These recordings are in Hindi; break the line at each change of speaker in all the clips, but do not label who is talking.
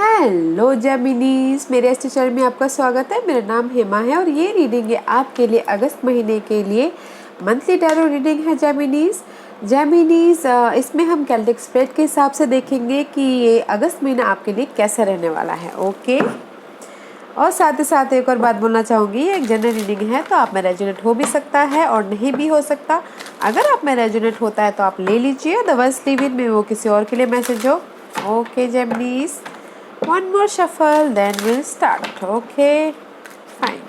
हेलो जेमिनीज, मेरे इस चैनल में आपका स्वागत है। मेरा नाम हेमा है और ये रीडिंग है आपके लिए अगस्त महीने के लिए मंथली टैरो रीडिंग है जेमिनीज। इसमें हम कैल्टिक स्प्रेड के हिसाब से देखेंगे कि ये अगस्त महीना आपके लिए कैसा रहने वाला है। ओके, और साथ ही साथ एक और बात बोलना चाहूँगी, एक जनरल रीडिंग है तो आप में रेजोनेट हो भी सकता है और नहीं भी हो सकता। अगर आप में रेजोनेट होता है तो आप ले लीजिए, अदरवाइज लीव इन में वो किसी और के लिए मैसेज हो। Okay Geminis, one more shuffle then we'll start. Okay, fine.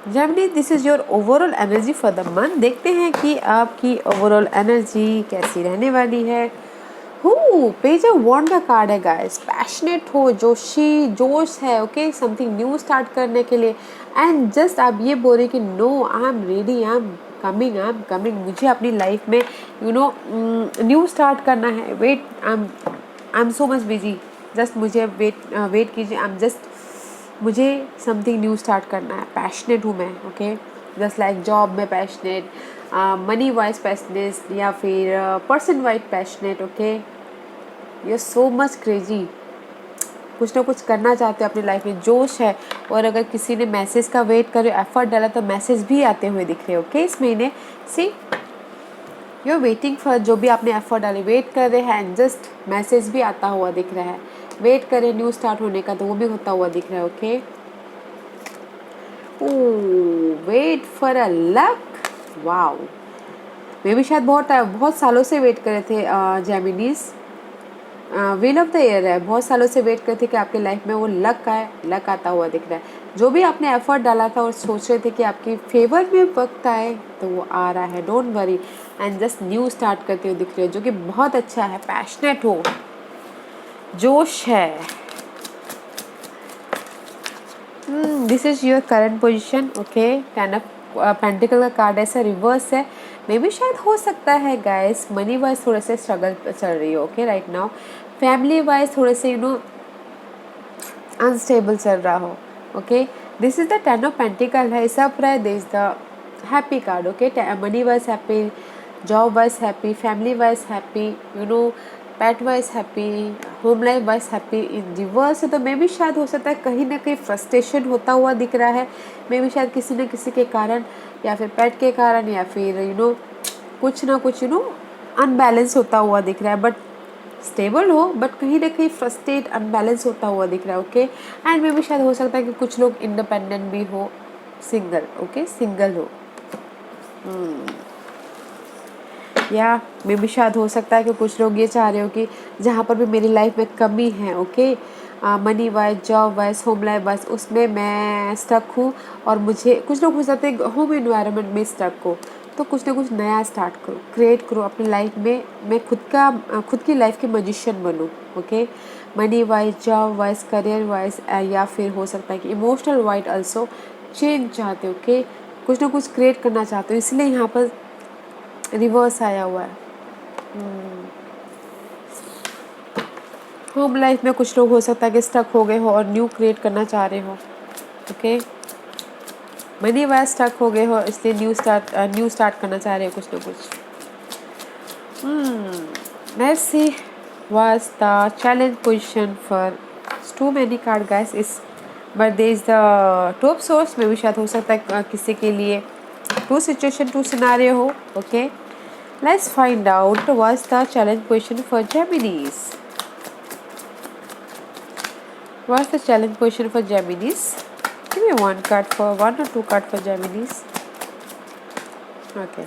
Gemini, this is your overall energy for the month. देखते हैं कि आपकी ओवरऑल एनर्जी कैसी रहने वाली है। पेज ऑफ वॉन्ड का कार्ड है गाइस। पैशनेट हो, जोश है। ओके, समथिंग न्यू स्टार्ट करने के लिए एंड जस्ट आप ये बोल रहे कि no, I am ready, I am coming. मुझे अपनी लाइफ में न्यू स्टार्ट करना है। Wait, I am so much busy, just मुझे वेट कीजिए। मुझे समथिंग न्यू स्टार्ट करना है। पैशनेट हूँ मैं। ओके, जस्ट लाइक जॉब में पैशनेट, मनी वाइज पैशनेट, या फिर person wise passionate. Okay, you are so much crazy. कुछ ना कुछ करना चाहते हो अपनी लाइफ में, जोश है। और अगर किसी ने मैसेज का वेट करे, एफर्ट डाला, तो मैसेज भी आते हुए दिख रहे हो। ओके, इस महीने सी यू आर वेटिंग फॉर, जो भी आपने एफर्ट डाले वेट कर रहे हैं एंड जस्ट मैसेज भी आता हुआ दिख रहा है। वेट करें न्यू स्टार्ट होने का तो वो भी होता हुआ दिख रहा है। Okay, wait for a luck. Wow, मैं भी शायद बहुत सालों से वेट कर रहे थे जेमिनीज। व्हील ऑफ द ईयर है, बहुत सालों से वेट करते कि आपकी लाइफ में वो लक आता हुआ दिख रहा है। जो भी आपने एफर्ट डाला था और सोच रहे थे कि आपकी फेवर में वक्त आए, तो वो आ रहा है। Don't worry and just new start करते हुए दिख रहे हो, जो कि बहुत अच्छा है। पैशनेट हो, जोश है। This is your current position. Okay, ten of pentacle का कार्ड ऐसा रिवर्स है। मे भी शायद हो सकता है गाइस मनी वाइज थोड़े से स्ट्रगल चल रही हो। Okay, right now family wise थोड़े से अनस्टेबल चल रहा हो। Okay, this is the ten of pentacle है। सब रहा है, this the happy card. Okay, money wise happy, job wise happy, family wise happy, PAT wise happy, home life wise happy. In reverse है तो मे भी शायद हो सकता है कहीं ना कहीं फ्रस्ट्रेशन होता हुआ दिख रहा है। मे भी शायद किसी न किसी के कारण, या फिर पेट के कारण, या फिर कुछ ना कुछ अनबैलेंस होता हुआ दिख रहा है। बट स्टेबल हो, बट कहीं ना कहीं फ्रस्ट्रेट, अनबैलेंस होता हुआ दिख रहा है। ओके, एंड मे भी शायद हो सकता है कि कुछ लोग इंडिपेंडेंट भी हो, सिंगल। ओके, सिंगल हो, या मे भी शायद हो सकता है कि कुछ लोग ये चाह रहे हो कि जहाँ पर भी मेरी लाइफ में कमी है, okay, money wise, job wise, home life wise, उसमें मैं स्टक हूँ। और मुझे कुछ लोग हो सकते हैं होम इन्वायरमेंट में स्टक हो, तो कुछ ना कुछ नया स्टार्ट करो, क्रिएट करो अपनी लाइफ में। मैं खुद की लाइफ के मजिशियन बनूँ। Okay, money wise, job wise, career wise, या फिर हो सकता है कि इमोशनल वाइज ऑल्सो चेंज चाहते हो। ओके, कुछ ना कुछ क्रिएट करना चाहते हो, इसलिए यहाँ पर रिवर्स आया हुआ है। होम लाइफ में कुछ लोग हो सकता है कि स्टक हो गए हो और न्यू क्रिएट करना चाह रहे हो। ओके, मनी वाइज स्टक हो गए हो, इसलिए न्यू स्टार्ट करना चाह रहे हो कुछ ना कुछ। Let's see what's the challenge position for too many card guys is, but there is the top source में भी शायद हो सकता है किसी के लिए टू सिचुएशन, टू सिनेरियो हो। Okay, let's find out what's the challenge position for Geminis. What's the challenge position for Geminis? Give me one or two card for Geminis. Okay.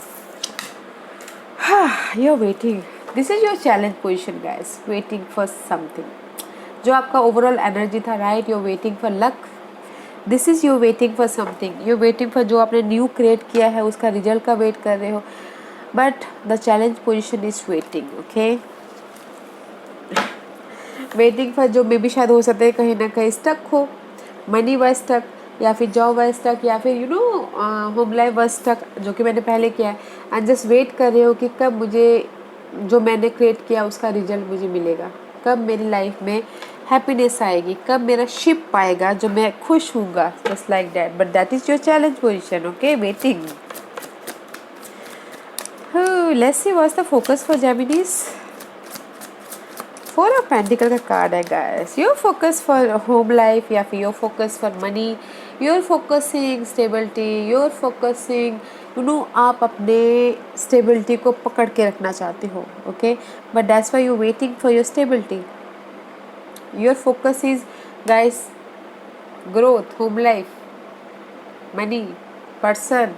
You're waiting. This is your challenge position, guys. Waiting for something. जो आपका ओवरऑल एनर्जी था, right? You're waiting for luck. This is you waiting for something. You're waiting for जो आपने न्यू क्रिएट किया है उसका रिजल्ट का वेट कर रहे हो. But the challenge position is waiting. Okay. Waiting for जो मे भी शायद हो सकता है कहीं ना कहीं स्टक हो, मनी वाइज स्टक, या फिर जॉब वाइज स्टक, या फिर होम लाइफ वाइज स्टक, जो कि मैंने पहले किया है। एंड जस्ट वेट कर रहे हो कि कब मुझे जो मैंने क्रिएट किया उसका रिजल्ट मुझे मिलेगा, कब मेरी लाइफ में हैप्पीनेस आएगी, कब मेरा शिप आएगा जो मैं खुश हूँगा, just like that. But that is your challenge position. Okay, waiting. Let's see what's the focus for Geminis. Four of pentacle का कार्ड है guys. Your focus for home life या फिर your focus for money, your focusing stability, your focusing आप अपने स्टेबिलिटी को पकड़ के रखना चाहते हो, okay, but that's why you waiting for your stability. Your focus is guys growth, home life, money, person.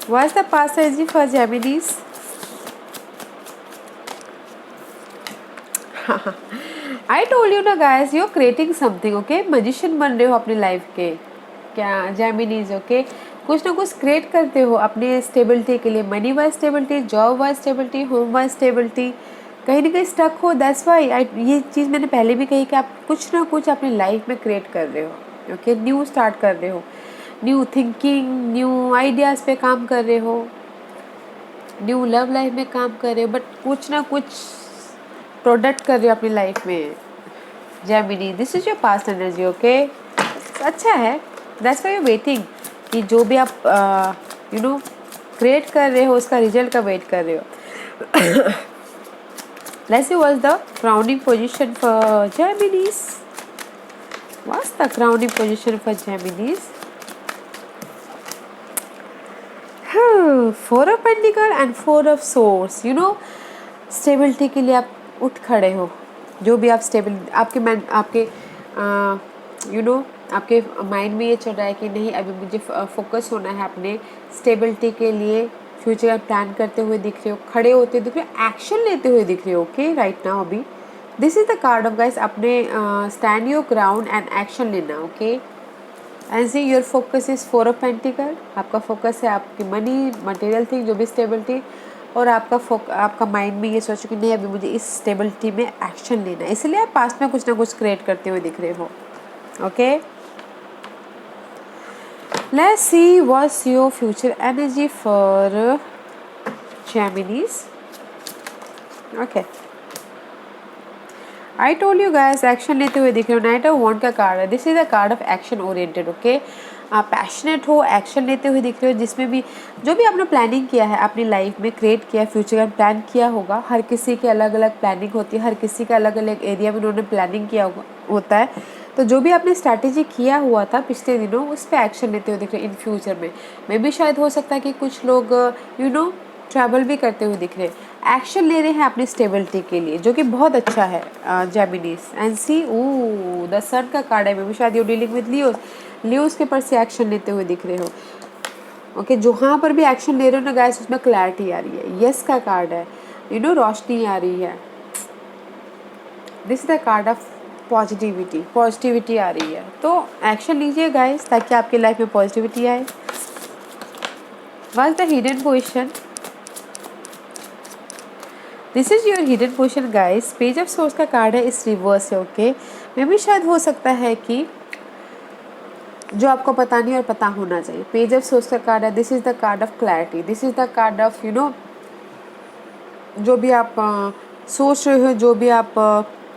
What's the past energy for Geminis? I told you ना guys, you're creating something, okay? Magician बन रहे हो अपनी लाइफ के क्या Geminis, okay? कुछ ना कुछ क्रिएट करते हो अपने स्टेबिलिटी के लिए, money wise stability, job wise stability, home wise stability. कहीं ना कहीं स्टक हो, दैट्स वाई ये चीज़ मैंने पहले भी कही कि आप कुछ ना कुछ अपनी लाइफ में क्रिएट कर रहे हो, ओके, न्यू स्टार्ट कर रहे हो, न्यू थिंकिंग, न्यू आइडियाज़ पे काम कर रहे हो, न्यू लव लाइफ में काम कर रहे हो, बट कुछ ना कुछ प्रोडक्ट कर रहे हो अपनी लाइफ में। Gemini, this is your past energy, okay, अच्छा है, दैट्स वाई यू वेटिंग कि जो भी आप क्रिएट कर रहे हो उसका रिजल्ट का वेट कर रहे हो। Let's see what's the crowning position for Geminis. What's the crowning position for Geminis? Four of pentacle and four of swords. Stability के लिए आप उठ खड़े हो, जो भी आप स्टेबल आपके आपके माइंड में ये चल रहा है कि नहीं अभी मुझे फोकस होना है अपने स्टेबिलिटी के लिए, फ्यूचर का प्लान करते हुए दिख रहे हो, खड़े होते दिख रहे हो, एक्शन लेते हुए दिख रहे हो, ओके, राइट नाउ अभी this is the card of guys, अपने stand your ground and action लेना, okay. And see your focus is four of pentacle, आपका फोकस है आपकी मनी, मटेरियल थिंग, जो भी स्टेबिलिटी, और आपका माइंड में ये सोचो कि नहीं अभी मुझे इस स्टेबिलिटी में एक्शन लेना है, इसलिए आप पास्ट में कुछ ना कुछ क्रिएट करते हुए दिख रहे हो, okay. Let's see what's your future energy for Geminis, okay. I told you guys, action लेते हुए दिख रहे हो, नाइट ऑफ वॉन्ड का कार्ड है, this is the card of action oriented, okay. आप पैशनेट हो, एक्शन लेते हुए दिख रहे हो, जिसमें भी जो भी आपने प्लानिंग किया है अपनी लाइफ में, क्रिएट किया, फ्यूचर का प्लान किया होगा, हर किसी की अलग अलग प्लानिंग होती है, हर किसी का अलग अलग एरिया में उन्होंने प्लानिंग किया होता है, तो जो भी आपने स्ट्रैटेजी किया हुआ था पिछले दिनों उस पर एक्शन लेते हुए दिख रहे हैं इन फ्यूचर में भी शायद हो सकता है कि कुछ लोग ट्रैवल भी करते हुए दिख रहे हैं, एक्शन ले रहे हैं अपनी स्टेबिलिटी के लिए, जो कि बहुत अच्छा है जेमिनीज। एंड सी द सन का कार्ड है, मे बी शायद यू डीलिंग विद लियोस के पर से एक्शन लेते हुए दिख रहे हो, ओके। जहाँ पर भी एक्शन ले रहे हो ना गाइस, उसमें क्लैरिटी आ रही है, यस का कार्ड है, रोशनी आ रही है, this is the card of positivity आ रही है, तो एक्शन लीजिए गाइस ताकि आपकी लाइफ में पॉजिटिविटी आए। What's the hidden position? This is your hidden position guys. Page of swords का कार्ड है, इस रिवर्स है, ओके। मे भी शायद हो सकता है कि जो आपको पता नहीं और पता होना चाहिए, पेज ऑफ सोर्स का कार्ड है, this is the card of clarity, this is the card of जो भी आप सोच रहे हो, जो भी आप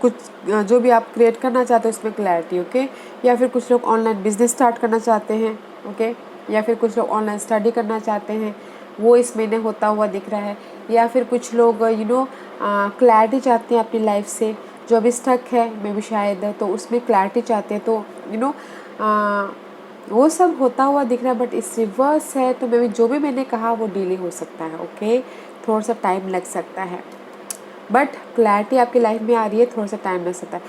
जो भी आप क्रिएट करना चाहते हो उसमें क्लैरिटी, ओके। या फिर कुछ लोग ऑनलाइन बिजनेस स्टार्ट करना चाहते हैं, ओके, या फिर कुछ लोग ऑनलाइन स्टडी करना चाहते हैं, वो इस महीने होता हुआ दिख रहा है, या फिर कुछ लोग क्लैरिटी चाहते हैं अपनी लाइफ से, जो अभी स्टक है मे भी शायद, तो उसमें क्लैरिटी चाहते हैं, तो वो सब होता हुआ दिख रहा है, बट इस रिवर्स है, तो मे भी जो भी मैंने कहा वो डिले हो सकता है, ओके, थोड़ा सा टाइम लग सकता है, बट क्लैरिटी आपकी लाइफ में आ रही है, थोड़ा सा टाइम लग सकता है।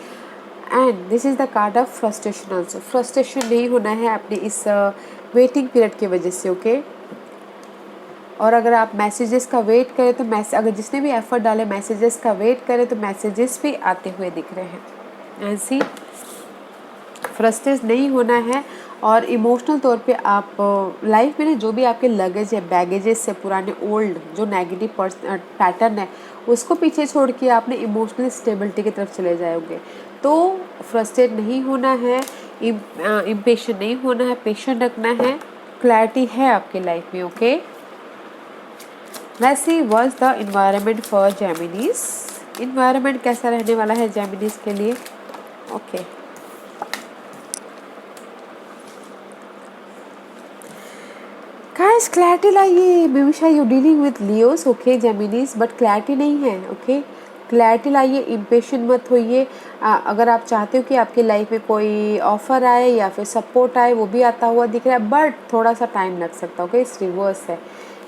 And this is the card of frustration also, frustration नहीं होना है अपने इस वेटिंग पीरियड की वजह से, ओके। और अगर आप मैसेजेस का वेट करें तो अगर जिसने भी एफर्ट डाले मैसेजेस का वेट करें तो मैसेजेस भी आते हुए दिख रहे हैं, ऐसी फ्रस्ट्रेट नहीं होना है। और इमोशनल तौर पे आप लाइफ में जो भी आपके लगेज है, बैगेजेस है, पुराने ओल्ड जो नेगेटिव पैटर्न है उसको पीछे छोड़ के आपने इमोशनल स्टेबिलिटी की तरफ चले जाओगे। तो फ्रस्ट्रेट नहीं होना है, इम्पेशेंट नहीं होना है, पेशेंट रखना है, क्लैरिटी है आपके लाइफ में, okay. Let's see what's the environment for Geminis. Environment कैसा रहने वाला है जेमिनीज के लिए, ओके। क्लैरिटी लाइए। मे बी शायद you dealing with Leos, okay Geminis, but clarity नहीं है। ओके क्लैरिटी लाइए, इम्पेशेंट मत होइए। अगर आप चाहते हो कि आपकी लाइफ में कोई ऑफर आए या फिर सपोर्ट आए, वो भी आता हुआ दिख रहा है, बट थोड़ा सा टाइम लग सकता है। ओके इस रिवर्स है,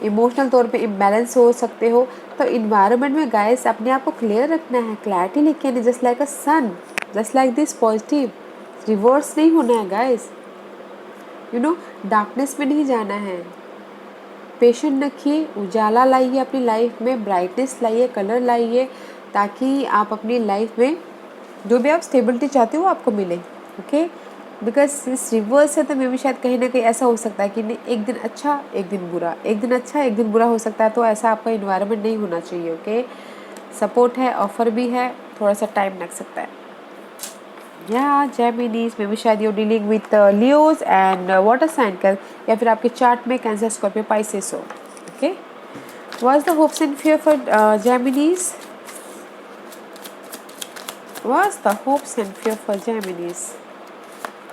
इमोशनल तौर पे इम्बैलेंस हो सकते हो। तो इन्वायरमेंट में गाइस अपने आप को क्लियर रखना है, क्लैरिटी लेके आनी, just like a sun, just like this positive, reverse नहीं होना है गाइस। यू नो डार्कनेस में नहीं जाना है। पेशेंट रखिए, उजाला लाइए अपनी लाइफ में, ब्राइटनेस लाइए, कलर लाइए, ताकि आप अपनी लाइफ में जो भी आप स्टेबिलिटी चाहते हो वो आपको मिले। ओके बिकॉज इस रिवर्स है तो मे भी शायद कहीं ना कहीं ऐसा हो सकता है कि नहीं, एक दिन अच्छा एक दिन बुरा, एक दिन अच्छा एक दिन बुरा हो सकता है। तो ऐसा आपका इन्वायरमेंट नहीं होना चाहिए। ओके सपोर्ट है, ऑफर भी है, थोड़ा सा टाइम लग सकता है। या जेमिनीज में भी शायद you dealing with Leos and water sign कर, या फिर आपके चार्ट में कैंसर, स्कॉर्पियो, पाइसेस हो। Okay what's the hopes and fear for Geminis, what's the hopes and fear for Geminis,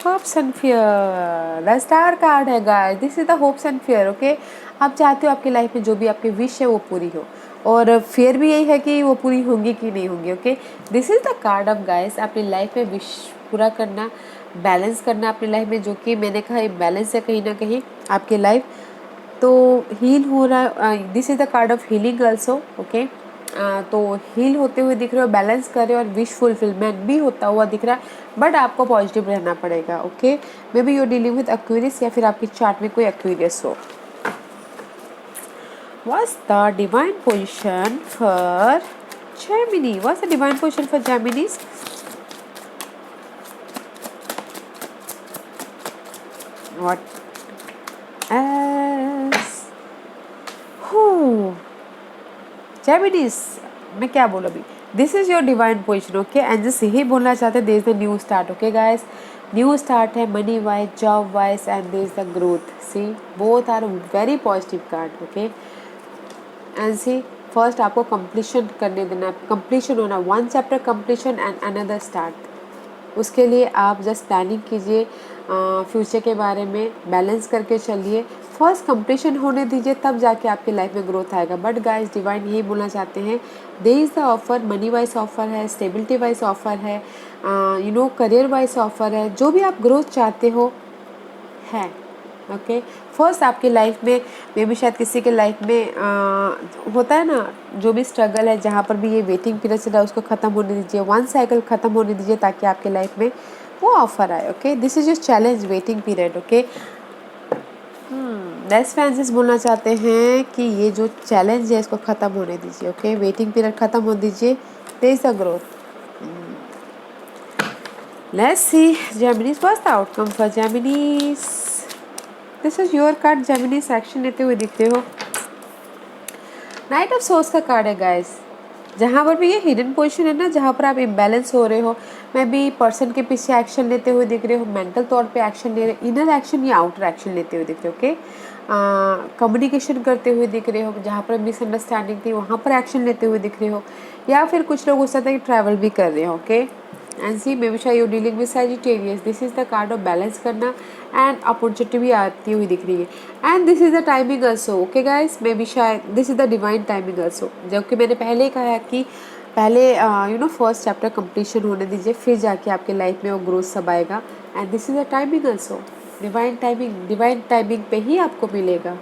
hopes and fear, the star card है guys, this is the hopes and fear. Okay आप चाहते हो आपकी लाइफ में जो भी आपकी विश है वो पूरी हो, और फियर भी यही है कि वो पूरी होंगी कि नहीं होंगी। Okay this is the card of guys, अपनी लाइफ में विश पूरा करना, बैलेंस करना अपनी लाइफ में, जो कि मैंने कहा बैलेंस है कहीं ना कहीं आपकी लाइफ। तो हील हो रहा, this is the card of healing also. Okay तो हील होते हुए दिख रहे हो, बैलेंस कर रहे हो, और विश फुलफिलमेंट भी होता हुआ दिख रहा है, बट आपको पॉजिटिव रहना पड़ेगा। Okay may be you dealing with Aquarius, या फिर आपकी चार्ट में कोई एक्वेरियस हो। What's the divine position for Gemini? What's the divine position for Geminis? What else? Geminis, मैं क्या बोलूँ अभी, this is your divine position. Okay angels यही बोलना चाहते हैं, there is the new start. Okay guys new start है, money wise, job wise, and there is the growth. See both are very positive card. Okay and see first आपको कंप्लीशन करने देना, कंप्लीशन होना, one chapter completion and another start. उसके लिए आप जस्ट प्लानिंग कीजिए, फ्यूचर के बारे में बैलेंस करके चलिए, फर्स्ट कंप्लीशन होने दीजिए, तब जाके आपकी लाइफ में ग्रोथ आएगा। बट गाइस डिवाइन यही बोलना चाहते हैं, there is the offer, money wise offer है, स्टेबिलिटी वाइज ऑफर है, you know career wise offer है, जो भी आप ग्रोथ चाहते हो है। ओके फर्स्ट आपकी लाइफ में मे भी शायद किसी के लाइफ में होता है ना, जो भी स्ट्रगल है, जहाँ पर भी ये वेटिंग पीरियड चल रहा है उसको ख़त्म होने दीजिए, वन साइकिल ख़त्म होने दीजिए, ताकि आपके लाइफ में वो ऑफर आए। Okay this is your challenge waiting period. Okay less Francis बोलना चाहते हैं कि ये जो चैलेंज है इसको ख़त्म होने दीजिए। ओके वेटिंग पीरियड ख़त्म होने दीजिए, there is a growth. Let's see Geminis, what's the outcome for Geminis. This is your card Geminis, action लेते हुए दिखते हो। नाइट ऑफ सोर्स का कार्ड है गाइस, जहाँ पर भी ये हिडन पोजीशन है ना, जहाँ पर आप इम्बैलेंस हो रहे हो, मैं भी पर्सन के पीछे एक्शन लेते हुए दिख रहे हो, मेंटल तौर पे एक्शन ले रहे, इनर एक्शन या आउटर एक्शन लेते हुए दिख रहे हो। ओके कम्युनिकेशन करते हुए दिख रहे हो, जहाँ पर मिसअंडरस्टैंडिंग थी वहाँ पर एक्शन लेते हुए दिख रहे हो, या फिर कुछ लोग हो सकता है कि ट्रैवल भी कर रहे हो। Okay and see may B शायद you dealing with Sagittarius, this is the card of balance करना एंड अपॉर्चुनिटी भी आती हुई दिख रही है, and this is the timing also. Okay guys may B शायद this is the divine timing also, जबकि मैंने पहले ही कहा है कि पहले you know first chapter completion होने दीजिए, फिर जाके आपके लाइफ में वो ग्रोथ सब आएगा, and this is the timing also, divine timing पे ही आपको मिलेगा।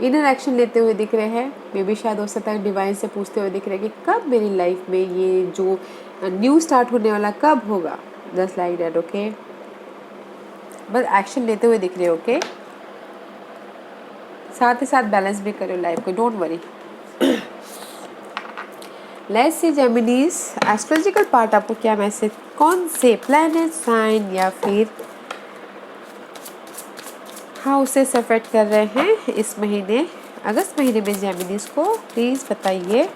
इनर एक्शन लेते हुए दिख रहे हैं, मे बी शायद हो सकता है डिवाइन से पूछते हुए दिख रहे हैं कि कब मेरी लाइफ में ये जो न्यू स्टार्ट होने वाला कब होगा, जस्ट लाइक दैट। ओके बस एक्शन लेते हुए दिख रहे हो। ओके साथ ही साथ बैलेंस भी करो लाइफ को, don't worry. Let's see Geminis astrological part आपको क्या मैसेज, कौन से प्लैनेट, साइन या फिर हाउसेस अफेक्ट कर रहे हैं इस महीने, अगस्त महीने में जेमिनीज को, प्लीज़ बताइए।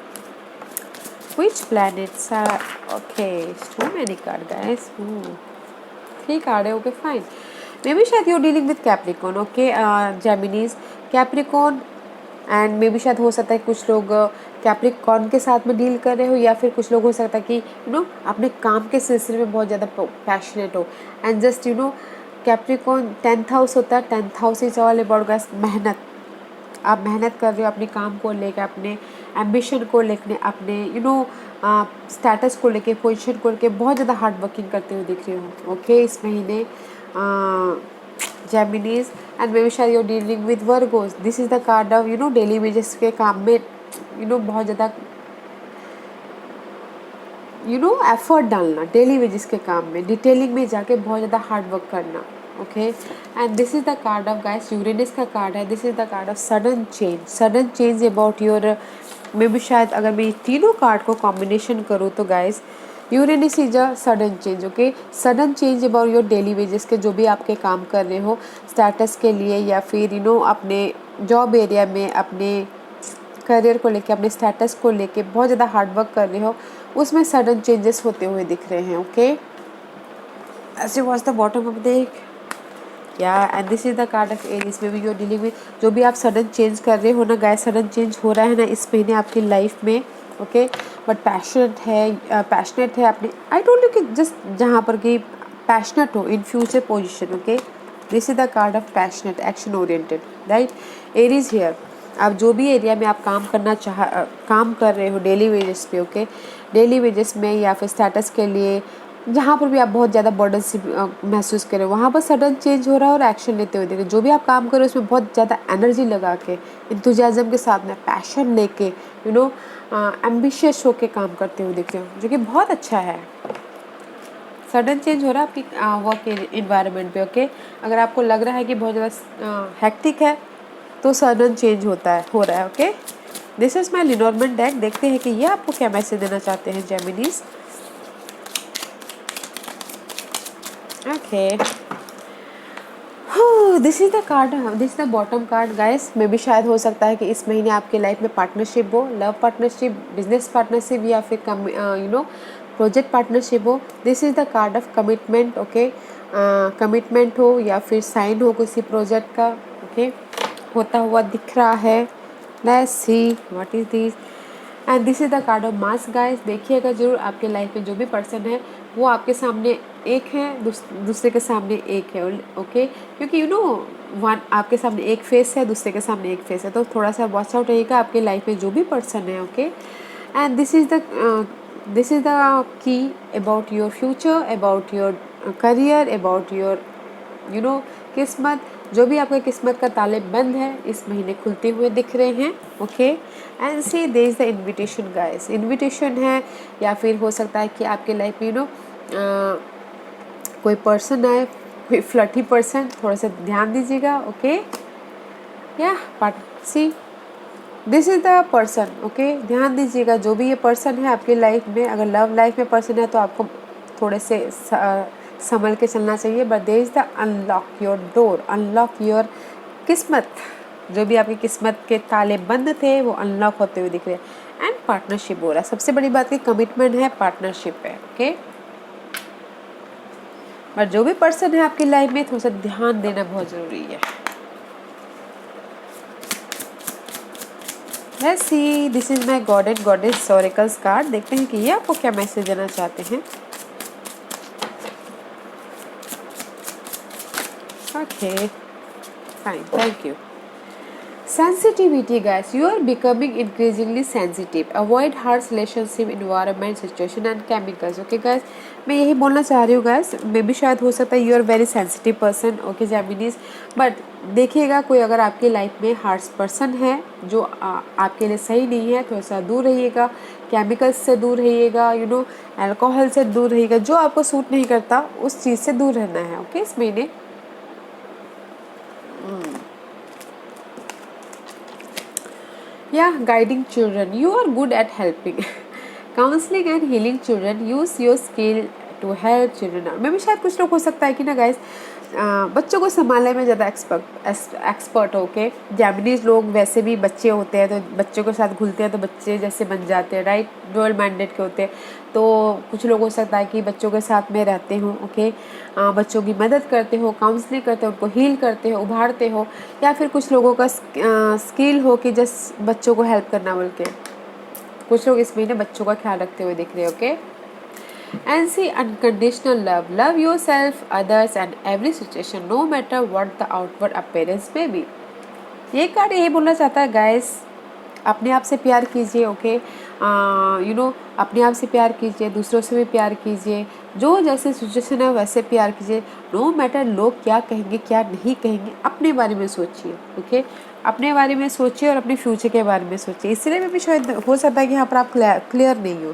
Which planets are okay? Too many card guys. 3 card है। ओके फाइन, मे बी शायद you dealing with Capricorn. Okay Geminis Capricorn, and may B शायद हो सकता है कुछ लोग कैप्रिकॉन के साथ में डील कर रहे हो, या फिर कुछ लोग हो सकता है कि यू नो अपने काम के सिलसिले में बहुत ज़्यादा पैशनेट हो, and just you know Capricorn 10th house होता है, 10th house is all about guys मेहनत। आप मेहनत कर रहे हो अपने काम को लेकर, अपने एम्बिशन को लेकर, अपने स्टेटस को लेके, पोजीशन को लेके बहुत ज़्यादा हार्ड वर्किंग करते हुए दिख रहे हो। ओके, इस महीने जेमिनीज एंड मे बी शायद you dealing with Virgo's. This is the card of daily basis के काम में बहुत ज़्यादा एफर्ट डालना, डेली वेजेस के काम में, डिटेलिंग में जाके बहुत ज़्यादा हार्ड वर्क करना। Okay, and this is the card of guys, Uranus का कार्ड है। This is the card of sudden change, sudden change about your may be शायद अगर मैं तीनों कार्ड को कॉम्बिनेशन करूँ तो guys Uranus is a sudden change. Okay, sudden change about your daily wages के जो भी आपके काम कर रहे हो स्टेटस के लिए, या फिर अपने जॉब एरिया में, अपने करियर को लेके, अपने स्टेटस को लेके बहुत ज़्यादा हार्ड वर्क कर रहे हो, उसमें सडन चेंजेस होते हुए दिख रहे हैं। ओके, ऐसे was the bottom of the या and this is the card of Aries. में भी यू डीलिंग विद जो भी आप सडन चेंज कर रहे हो ना गाइस, सडन चेंज हो रहा है ना इस महीने आपकी लाइफ में। ओके, बट पैशनेट है अपनी, आई टोल्ड यू कि जस्ट जहाँ पर कि पैशनेट हो in future position. Okay, this is the card of passionate, action oriented, right. Aries here, आप जो भी एरिया में आप काम कर रहे हो डेली वेजेस पे, ओके, डेली वेजेस में या फिर स्टेटस के लिए, जहाँ पर भी आप बहुत ज़्यादा बर्डन से महसूस करें, वहाँ पर सडन चेंज हो रहा है और एक्शन लेते हुए देखें। जो भी आप काम करें उसमें बहुत ज़्यादा एनर्जी लगा के, इंथुजियाज्म के साथ में, पैशन लेके, एम्बिशियस होके काम करते हुए दिख रहे हो, जो कि बहुत अच्छा है। सडन चेंज हो रहा है आपकी वर्क इन्वायरमेंट पे। ओके, अगर आपको लग रहा है कि बहुत ज़्यादा हेक्टिक है तो सडन चेंज हो रहा है। Okay, this is my Lenormand deck. देखते हैं कि ये आपको क्या मैसेज देना चाहते हैं Geminis. Okay, this is the card, this is the bottom card guys. मे भी शायद हो सकता है कि इस महीने आपके लाइफ में पार्टनरशिप हो, लव पार्टनरशिप, बिजनेस पार्टनरशिप, या फिर प्रोजेक्ट पार्टनरशिप हो। This is the card of commitment. Okay, commitment हो या फिर साइन हो किसी प्रोजेक्ट का। ओके, होता हुआ दिख रहा है। Let's see what is this and this is the card of mass guys. देखिएगा जरूर, आपके लाइफ में जो भी पर्सन है वो आपके सामने एक है, दूसरे के सामने एक है। ओके, क्योंकि वन आपके सामने एक फेस है, दूसरे के सामने एक फेस है, तो थोड़ा सा वॉच आउट रहिएगा आपके लाइफ में जो भी पर्सन है। Okay, and this is the key about your future, about your career, about your किस्मत। जो भी आपका किस्मत का ताले बंद है इस महीने खुलते हुए दिख रहे हैं। Okay, and see there is the invitation guys, invitation है, या फिर हो सकता है कि आपके लाइफ में कोई पर्सन आए, कोई फ्लर्टी पर्सन, थोड़ा सा ध्यान दीजिएगा। ओके, या सी this is the person. Okay, ध्यान दीजिएगा जो भी ये पर्सन है आपकी लाइफ में, अगर लव लाइफ में पर्सन है तो आपको थोड़े से संभल के चलना चाहिए। But there is the unlock your door, unlock your किस्मत। जो भी आपकी किस्मत के ताले बंद थे वो अनलॉक होते हुए दिख रहे हैं। एंड पार्टनरशिप हो रहा है, सबसे बड़ी बात की कमिटमेंट है, पार्टनरशिप है। ओके, बट जो भी पर्सन है आपकी लाइफ में थोड़ा सा ध्यान देना बहुत जरूरी है। Let's see, this is my god and goddess oracles card. देखते हैं कि ये आपको क्या मैसेज देना चाहते हैं। Okay, fine, thank you. Sensitivity guys, you are becoming increasingly sensitive. Avoid harsh relationship, environment, situation and chemicals. Okay guys, मैं यही बोलना चाह रही हूँ guys, मे भी शायद हो सकता है you are very sensitive person. Okay Geminis, but देखिएगा कोई अगर आपकी लाइफ में हार्श पर्सन है जो आपके लिए सही नहीं है, थोड़ा सा दूर रहिएगा, केमिकल्स से दूर रहिएगा, अल्कोहल से दूर रहिएगा, जो आपको सूट नहीं करता उस चीज़ से दूर रहना है। ओके, इस महीने Yeah, guiding children. You are good at helping. Counseling and healing children. Use your skill to help children. मैं भी शायद कुछ लोग हो सकता है कि ना गाइस बच्चों को संभालने में ज़्यादा एक्सपर्ट हो के। जैपनीज लोग वैसे भी बच्चे होते हैं तो बच्चों के साथ घुलते हैं तो बच्चे जैसे बन जाते हैं, राइट, डुअल माइंडेड के होते हैं। तो कुछ लोग हो सकता है कि बच्चों के साथ में रहते हो। ओके, बच्चों की मदद करते हो, काउंसलिंग करते हो, उनको हील करते हो, उभारते हो, या फिर कुछ लोगों का स्किल हो कि जस्ट बच्चों को हेल्प करना बोल के। कुछ लोग इस महीने बच्चों का ख्याल रखते हुए दिख रहे हैं। Okay, and see unconditional love. Love yourself, others and every situation, no matter what the outward appearance may be. ये कार्ड यही बोलना चाहता है गाइस, अपने आप से प्यार कीजिए, ओके, अपने आप से प्यार कीजिए, दूसरों से भी प्यार कीजिए, जो जैसे सिचुएशन है वैसे प्यार कीजिए, नो मैटर लोग क्या कहेंगे क्या नहीं कहेंगे, अपने बारे में सोचिए, ओके, अपने बारे में सोचिए और अपने फ्यूचर के बारे में सोचिए। इसलिए में भी शायद हो सकता है कि यहाँ पर आप क्लियर नहीं हो।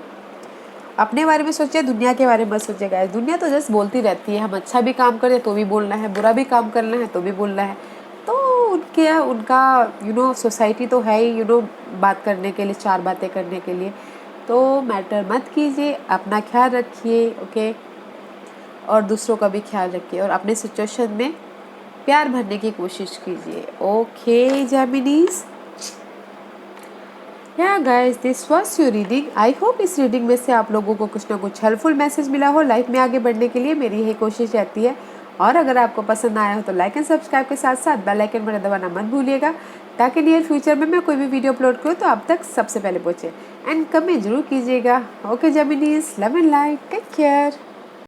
अपने बारे में सोचिए, दुनिया के बारे में मत सोचिए गाइस। दुनिया तो जस्ट बोलती रहती है, हम अच्छा भी काम करें तो भी बोलना है, बुरा भी काम करना है तो भी बोलना है। तो उनका सोसाइटी तो है ही, बात करने के लिए, चार बातें करने के लिए। तो मैटर मत कीजिए, अपना ख्याल रखिए, ओके, और दूसरों का भी ख्याल रखिए और अपने सिचुएशन में प्यार भरने की कोशिश कीजिए। ओके जेमिनीज, या guys, this was your reading. I hope इस रीडिंग में से आप लोगों को कुछ ना कुछ हेल्पफुल मैसेज मिला हो। लाइफ में आगे बढ़ने के लिए मेरी यही कोशिश रहती है। और अगर आपको पसंद आया हो तो लाइक एंड सब्सक्राइब के साथ साथ बेल आइकन बटन दबाना मत भूलिएगा, ताकि नियर फ्यूचर में मैं कोई भी वीडियो अपलोड करूँ तो आप तक सबसे पहले पहुँचे। एंड कमेंट जरूर कीजिएगा। Okay Geminis, love and light, take care.